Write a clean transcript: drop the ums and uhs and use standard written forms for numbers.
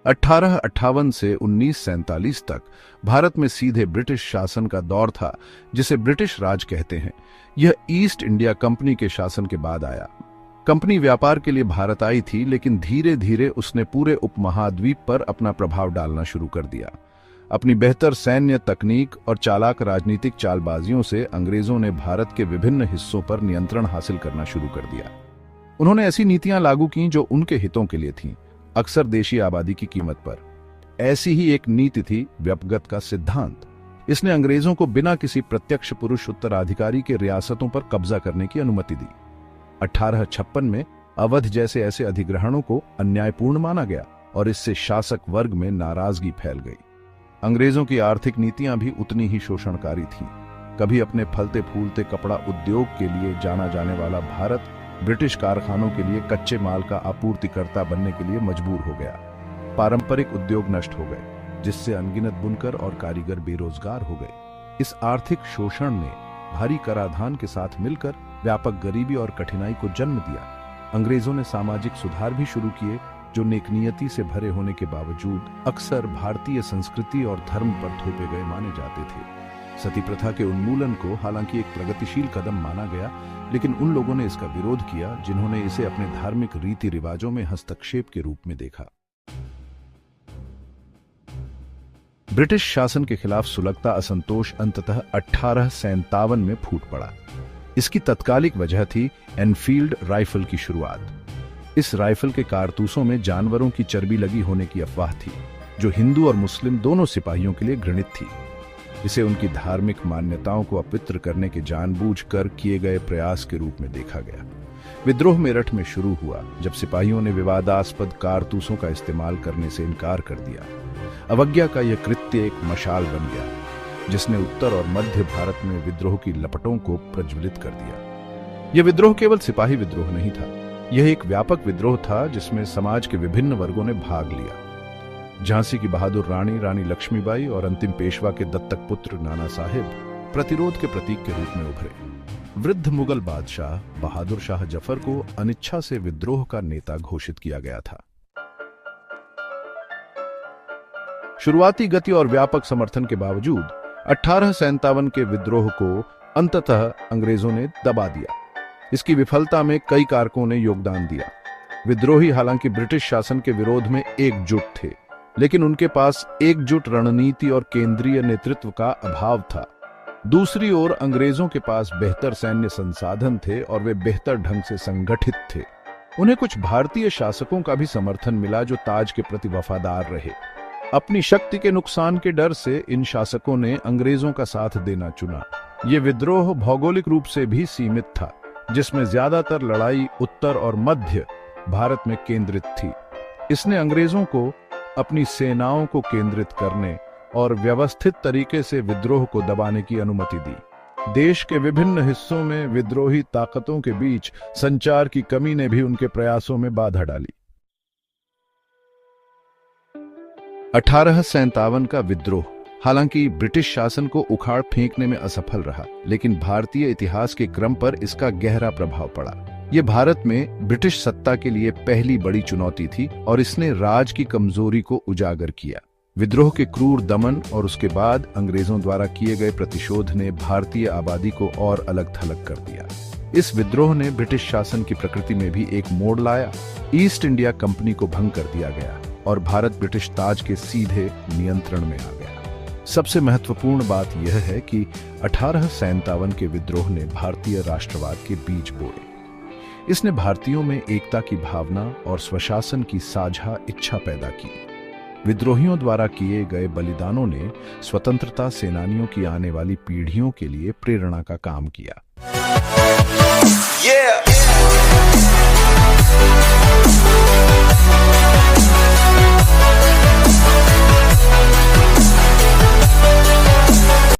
1858 से 1947 तक भारत में सीधे ब्रिटिश शासन का दौर था, जिसे ब्रिटिश राज कहते हैं। यह ईस्ट इंडिया कंपनी के शासन के बाद आया। कंपनी व्यापार के लिए भारत आई थी, लेकिन धीरे धीरे उसने पूरे उपमहाद्वीप पर अपना प्रभाव डालना शुरू कर दिया। अपनी बेहतर सैन्य तकनीक और चालाक राजनीतिक चालबाजियों से अंग्रेजों ने भारत के विभिन्न हिस्सों पर नियंत्रण हासिल करना शुरू कर दिया। उन्होंने ऐसी नीतियां लागू की जो उनके हितों के लिए थीं, अक्सर देशी आबादी की कीमत पर। ऐसी ही एक नीति थी व्यपगत का सिद्धांत। इसने अंग्रेजों को बिना किसी प्रत्यक्ष पुरुष उत्तराधिकारी के रियासतों पर कब्जा करने की अनुमति दी। 1856 में अवध जैसे ऐसे अधिग्रहणों को अन्यायपूर्ण माना गया और इससे शासक वर्ग में नाराजगी फैल गई। अंग्रेजों की आर्थिक नीतियां भी उतनी ही शोषणकारी थीं। कभी अपने फलते फूलते कपड़ा उद्योग के लिए जाना जाने वाला भारत ब्रिटिश कारखानों के लिए कच्चे माल का आपूर्तिकर्ता बनने के लिए मजबूर हो गया। पारंपरिक उद्योग नष्ट हो गए, जिससे अनगिनत बुनकर और कारीगर बेरोजगार हो गए। इस आर्थिक शोषण ने भारी कराधान के साथ मिलकर व्यापक गरीबी और कठिनाई को जन्म दिया। अंग्रेजों ने सामाजिक सुधार भी शुरू किए, जो नेकनियति से भरे होने के बावजूद अक्सर भारतीय संस्कृति और धर्म पर थोपे गए माने जाते थे। सती प्रथा के उन्मूलन को हालांकि एक प्रगतिशील कदम माना गया, लेकिन उन लोगों ने इसका विरोध किया जिन्होंने इसे अपने धार्मिक रीति रिवाजों में हस्तक्षेप के रूप में देखा। ब्रिटिश शासन के खिलाफ सुलगता असंतोष अंततः 1857 में फूट पड़ा। इसकी तत्कालिक वजह थी एनफील्ड राइफल की शुरुआत। इस राइफल के कारतूसों में जानवरों की चर्बी लगी होने की अफवाह थी, जो हिंदू और मुस्लिम दोनों सिपाहियों के लिए घृणित थी। इसे उनकी धार्मिक मान्यताओं को अपवित्र करने के जानबूझकर किए गए प्रयास के रूप में देखा गया। विद्रोह मेरठ में शुरू हुआ, जब सिपाहियों ने विवादास्पद कारतूसों का इस्तेमाल करने से इनकार कर दिया। अवज्ञा का यह कृत्य एक मशाल बन गया, जिसने उत्तर और मध्य भारत में विद्रोह की लपटों को प्रज्वलित कर दिया। यह विद्रोह केवल सिपाही विद्रोह नहीं था, यह एक व्यापक विद्रोह था जिसमें समाज के विभिन्न वर्गों ने भाग लिया। झांसी की बहादुर रानी, रानी लक्ष्मीबाई और अंतिम पेशवा के दत्तक पुत्र नाना साहिब प्रतिरोध के प्रतीक के रूप में उभरे। वृद्ध मुगल बादशाह बहादुर शाह जफर को अनिच्छा से विद्रोह का नेता घोषित किया गया था। शुरुआती गति और व्यापक समर्थन के बावजूद 1857 के विद्रोह को अंततः अंग्रेजों ने दबा दिया। इसकी विफलता में कई कारकों ने योगदान दिया। विद्रोही हालांकि ब्रिटिश शासन के विरोध में एकजुट थे, लेकिन उनके पास एकजुट रणनीति और केंद्रीय नेतृत्व का अभाव था। दूसरी ओर अंग्रेजों के पास बेहतर सैन्य संसाधन थे और वे बेहतर ढंग से संगठित थे। उन्हें कुछ भारतीय शासकों का भी समर्थन मिला, जो ताज के प्रति वफादार रहे। अपनी शक्ति के नुकसान के डर से इन शासकों ने अंग्रेजों का साथ देना चुना। ये विद्रोह भौगोलिक रूप से भी सीमित था, जिसमें ज्यादातर लड़ाई उत्तर और मध्य भारत में केंद्रित थी। इसने अंग्रेजों को अपनी सेनाओं को केंद्रित करने और व्यवस्थित तरीके से विद्रोह को दबाने की अनुमति दी। देश के विभिन्न हिस्सों में विद्रोही ताकतों के बीच संचार की कमी ने भी उनके प्रयासों में बाधा डाली। 1857 का विद्रोह हालांकि ब्रिटिश शासन को उखाड़ फेंकने में असफल रहा, लेकिन भारतीय इतिहास के क्रम पर इसका गहरा प्रभाव पड़ा। यह भारत में ब्रिटिश सत्ता के लिए पहली बड़ी चुनौती थी और इसने राज की कमजोरी को उजागर किया। विद्रोह के क्रूर दमन और उसके बाद अंग्रेजों द्वारा किए गए प्रतिशोध ने भारतीय आबादी को और अलग थलग कर दिया। इस विद्रोह ने ब्रिटिश शासन की प्रकृति में भी एक मोड़ लाया। ईस्ट इंडिया कंपनी को भंग कर दिया गया और भारत ब्रिटिश ताज के सीधे नियंत्रण में आ गया। सबसे महत्वपूर्ण बात यह है कि 1857 के विद्रोह ने भारतीय राष्ट्रवाद के बीज बोए। इसने भारतीयों में एकता की भावना और स्वशासन की साझा इच्छा पैदा की। विद्रोहियों द्वारा किए गए बलिदानों ने स्वतंत्रता सेनानियों की आने वाली पीढ़ियों के लिए प्रेरणा का काम किया।